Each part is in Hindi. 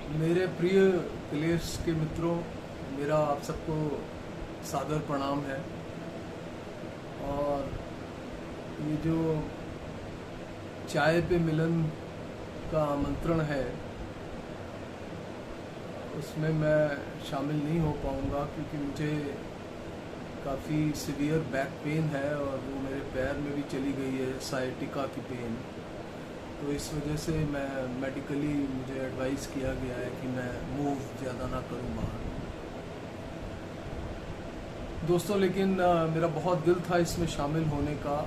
मेरे प्रिय कलेश के मित्रों, मेरा आप सबको सादर प्रणाम है। और ये जो चाय पे मिलन का आमंत्रण है, उसमें मैं शामिल नहीं हो पाऊँगा क्योंकि मुझे काफ़ी सीवियर बैक पेन है और वो मेरे पैर में भी चली गई है, साइटिका की पेन। तो इस वजह से मैं मेडिकली मुझे एडवाइस किया गया है कि मैं मूव ज़्यादा ना करूं बाहर। दोस्तों, लेकिन मेरा बहुत दिल था इसमें शामिल होने का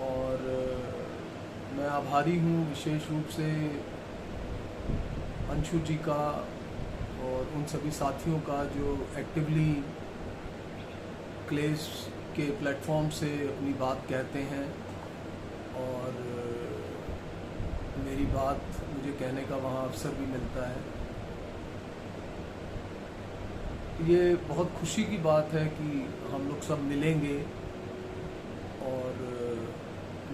और मैं आभारी हूँ विशेष रूप से अंशु जी का और उन सभी साथियों का जो एक्टिवली क्लेश के प्लेटफॉर्म से अपनी बात कहते हैं और मेरी बात मुझे कहने का वहाँ अवसर भी मिलता है। ये बहुत खुशी की बात है कि हम लोग सब मिलेंगे और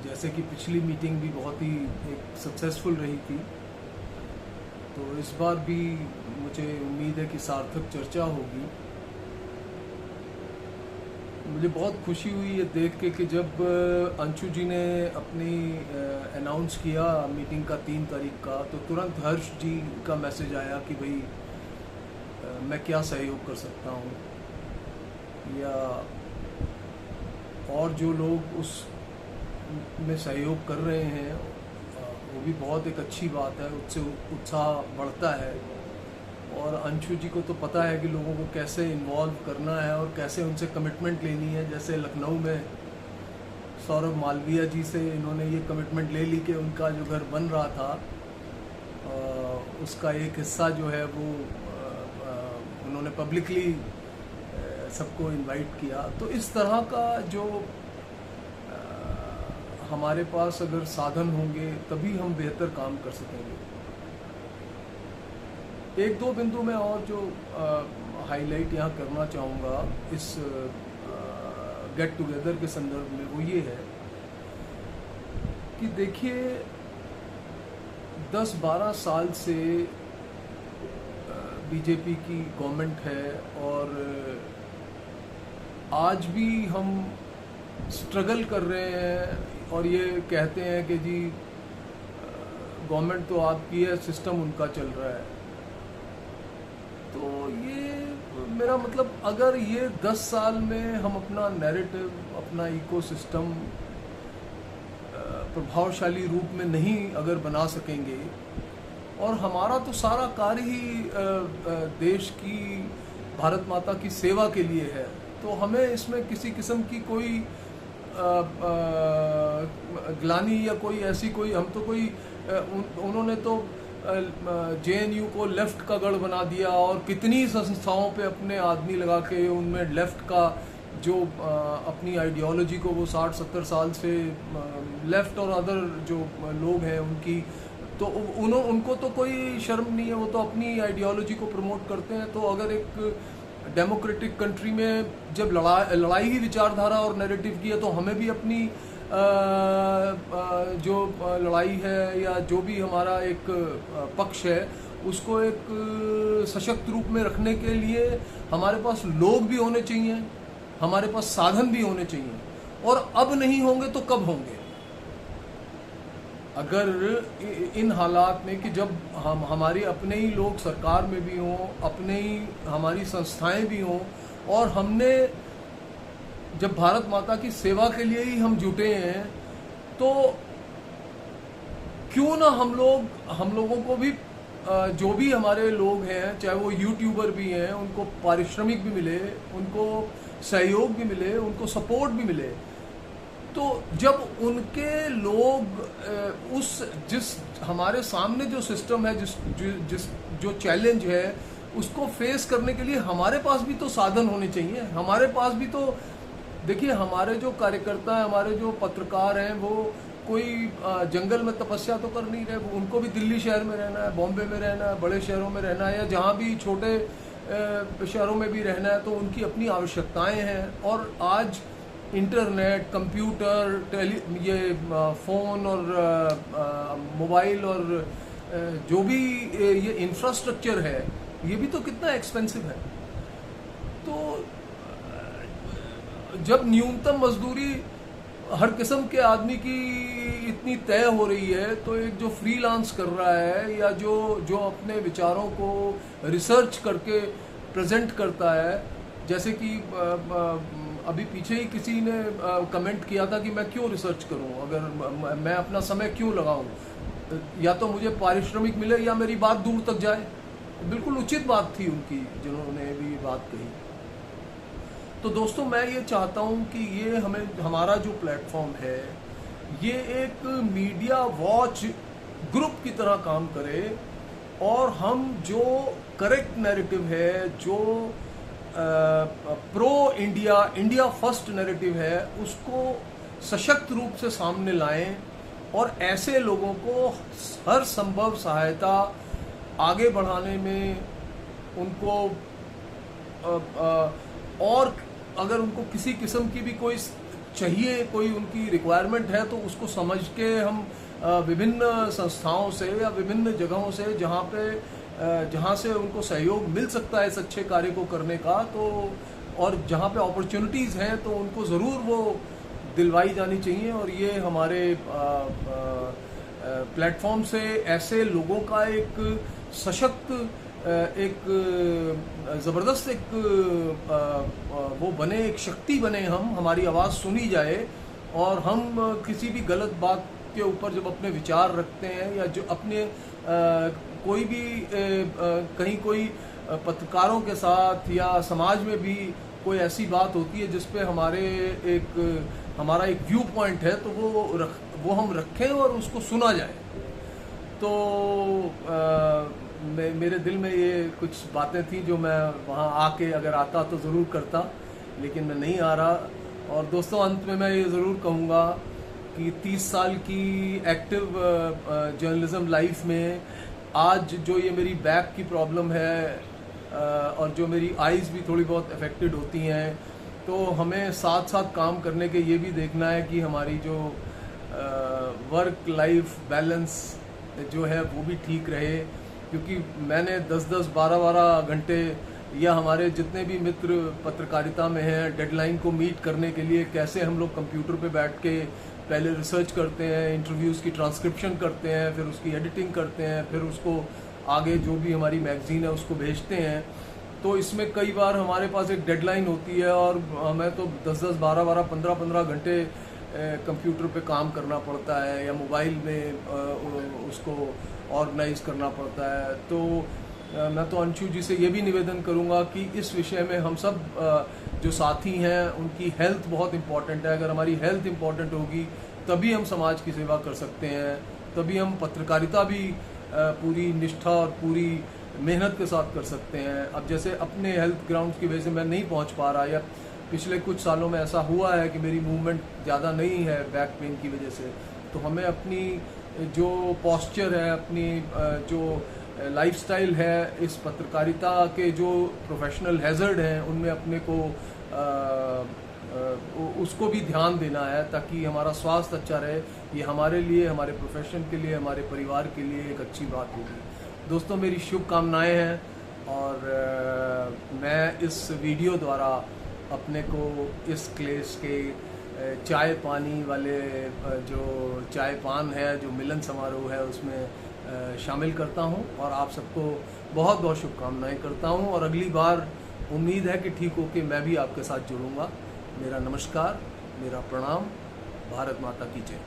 जैसे कि पिछली मीटिंग भी बहुत ही एक सक्सेसफुल रही थी, तो इस बार भी मुझे उम्मीद है कि सार्थक चर्चा होगी। मुझे बहुत खुशी हुई ये देख के कि जब अंशु जी ने अपनी अनाउंस किया मीटिंग का 3 तारीख का, तो तुरंत हर्ष जी का मैसेज आया कि भाई मैं क्या सहयोग कर सकता हूँ, या और जो लोग उस में सहयोग कर रहे हैं वो भी बहुत एक अच्छी बात है, उससे उत्साह बढ़ता है। और अंशु जी को तो पता है कि लोगों को कैसे इन्वॉल्व करना है और कैसे उनसे कमिटमेंट लेनी है। जैसे लखनऊ में सौरभ मालवीया जी से इन्होंने ये कमिटमेंट ले ली कि उनका जो घर बन रहा था उसका एक हिस्सा जो है वो उन्होंने पब्लिकली सबको इनवाइट किया। तो इस तरह का जो हमारे पास अगर साधन होंगे तभी हम बेहतर काम कर सकेंगे। एक दो बिंदु में और जो हाईलाइट यहाँ करना चाहूँगा इस गेट टुगेदर के संदर्भ में, वो ये है कि देखिए 10-12 साल से बीजेपी की गवर्नमेंट है और आज भी हम स्ट्रगल कर रहे हैं और ये कहते हैं कि जी गवर्नमेंट तो आपकी है, सिस्टम उनका चल रहा है। तो ये मेरा मतलब, अगर ये 10 साल में हम अपना नैरेटिव, अपना इकोसिस्टम प्रभावशाली रूप में नहीं अगर बना सकेंगे, और हमारा तो सारा कार्य ही देश की, भारत माता की सेवा के लिए है, तो हमें इसमें किसी किस्म की कोई ग्लानि या कोई ऐसी कोई, हम तो कोई उन्होंने तो जेएनयू को लेफ्ट का गढ़ बना दिया और कितनी संस्थाओं पे अपने आदमी लगा के उनमें लेफ्ट का जो अपनी आइडियोलॉजी को वो 60-70 साल से लेफ्ट और अदर जो लोग हैं उनकी, तो उनको तो कोई शर्म नहीं है, वो तो अपनी आइडियोलॉजी को प्रमोट करते हैं। तो अगर एक डेमोक्रेटिक कंट्री में जब लड़ाई ही विचारधारा और नैरेटिव की है, तो हमें भी अपनी जो लड़ाई है या जो भी हमारा एक पक्ष है उसको एक सशक्त रूप में रखने के लिए हमारे पास लोग भी होने चाहिए, हमारे पास साधन भी होने चाहिए। और अब नहीं होंगे तो कब होंगे? अगर इन हालात में कि जब हम हमारे अपने ही लोग सरकार में भी हों, अपने ही हमारी संस्थाएं भी हों, और हमने जब भारत माता की सेवा के लिए ही हम जुटे हैं, तो क्यों ना हम लोगों को भी जो भी हमारे लोग हैं, चाहे वो यूट्यूबर भी हैं, उनको पारिश्रमिक भी मिले, उनको सहयोग भी मिले, उनको सपोर्ट भी मिले। तो जब उनके लोग जिस हमारे सामने जो सिस्टम है, जो चैलेंज है, उसको फेस करने के लिए हमारे पास भी तो साधन होने चाहिए। हमारे पास भी तो, देखिए हमारे जो कार्यकर्ता हैं, हमारे जो पत्रकार हैं, वो कोई जंगल में तपस्या तो कर नहीं रहे, उनको भी दिल्ली शहर में रहना है, बॉम्बे में रहना है, बड़े शहरों में रहना है, या जहाँ भी छोटे शहरों में भी रहना है, तो उनकी अपनी आवश्यकताएं हैं। और आज इंटरनेट, कंप्यूटर, ये फ़ोन और मोबाइल और जो भी ये इंफ्रास्ट्रक्चर है ये भी तो कितना एक्सपेंसिव है। तो जब न्यूनतम मजदूरी हर किस्म के आदमी की इतनी तय हो रही है, तो एक जो फ्रीलांस कर रहा है या जो अपने विचारों को रिसर्च करके प्रेजेंट करता है, जैसे कि अभी पीछे ही किसी ने कमेंट किया था कि मैं क्यों रिसर्च करूं, अगर मैं अपना समय क्यों लगाऊं, या तो मुझे पारिश्रमिक मिले या मेरी बात दूर तक जाए। बिल्कुल उचित बात थी उनकी जिन्होंने भी बात कही। तो दोस्तों, मैं ये चाहता हूँ कि ये हमारा जो प्लेटफॉर्म है ये एक मीडिया वॉच ग्रुप की तरह काम करे, और हम जो करेक्ट नैरेटिव है, जो प्रो इंडिया फर्स्ट नैरेटिव है, उसको सशक्त रूप से सामने लाएं और ऐसे लोगों को हर संभव सहायता आगे बढ़ाने में उनको और अगर उनको किसी किस्म की भी कोई चाहिए, कोई उनकी रिक्वायरमेंट है, तो उसको समझ के हम विभिन्न संस्थाओं से या विभिन्न जगहों से जहाँ से उनको सहयोग मिल सकता है इस अच्छे कार्य को करने का, तो और जहाँ पे अपॉर्चुनिटीज़ हैं तो उनको ज़रूर वो दिलवाई जानी चाहिए। और ये हमारे प्लेटफॉर्म से ऐसे लोगों का एक सशक्त, एक ज़बरदस्त एक वो बने, एक शक्ति बने, हमारी आवाज़ सुनी जाए, और हम किसी भी गलत बात के ऊपर जब अपने विचार रखते हैं, या जो अपने कोई भी कहीं कोई पत्रकारों के साथ या समाज में भी कोई ऐसी बात होती है जिस पे हमारा एक व्यू पॉइंट है, तो वो हम रखें और उसको सुना जाए। तो मेरे दिल में ये कुछ बातें थी जो मैं वहाँ आके अगर आता तो ज़रूर करता, लेकिन मैं नहीं आ रहा। और दोस्तों, अंत में मैं ये ज़रूर कहूँगा कि 30 साल की एक्टिव जर्नलिज्म लाइफ में आज जो ये मेरी बैक की प्रॉब्लम है, और जो मेरी आइज़ भी थोड़ी बहुत अफेक्टेड होती हैं, तो हमें साथ साथ काम करने के ये भी देखना है कि हमारी जो वर्क लाइफ बैलेंस जो है वो भी ठीक रहे। क्योंकि मैंने 10-10, 12-12 घंटे, या हमारे जितने भी मित्र पत्रकारिता में हैं, डेडलाइन को मीट करने के लिए कैसे हम लोग कंप्यूटर पे बैठ के पहले रिसर्च करते हैं, इंटरव्यूज़ की ट्रांसक्रिप्शन करते हैं, फिर उसकी एडिटिंग करते हैं, फिर उसको आगे जो भी हमारी मैगज़ीन है उसको भेजते हैं। तो इसमें कई बार हमारे पास एक डेडलाइन होती है और हमें तो 10-10, 12-12, 15-15 घंटे कंप्यूटर पे काम करना पड़ता है, या मोबाइल में उसको ऑर्गेनाइज करना पड़ता है। तो मैं तो अंशु जी से ये भी निवेदन करूँगा कि इस विषय में हम सब जो साथी हैं उनकी हेल्थ बहुत इम्पॉर्टेंट है। अगर हमारी हेल्थ इम्पॉर्टेंट होगी तभी हम समाज की सेवा कर सकते हैं, तभी हम पत्रकारिता भी पूरी निष्ठा और पूरी मेहनत के साथ कर सकते हैं। अब जैसे अपने हेल्थ ग्राउंड्स की वजह से मैं नहीं पहुंच पा रहा, या पिछले कुछ सालों में ऐसा हुआ है कि मेरी मूवमेंट ज़्यादा नहीं है बैक पेन की वजह से, तो हमें अपनी जो पोस्चर है, अपनी जो लाइफस्टाइल है, इस पत्रकारिता के जो प्रोफेशनल हैज़र्ड हैं उनमें अपने को उसको भी ध्यान देना है, ताकि हमारा स्वास्थ्य अच्छा रहे। ये हमारे लिए, हमारे प्रोफेशन के लिए, हमारे परिवार के लिए एक अच्छी बात होगी। दोस्तों, मेरी शुभकामनाएं हैं, और मैं इस वीडियो द्वारा अपने को इस क्लेश के चाय पानी वाले जो चाय पान है, जो मिलन समारोह है, उसमें शामिल करता हूं, और आप सबको बहुत बहुत शुभकामनाएं करता हूं। और अगली बार उम्मीद है कि ठीक होके मैं भी आपके साथ जुड़ूंगा। मेरा नमस्कार, मेरा प्रणाम। भारत माता की जय।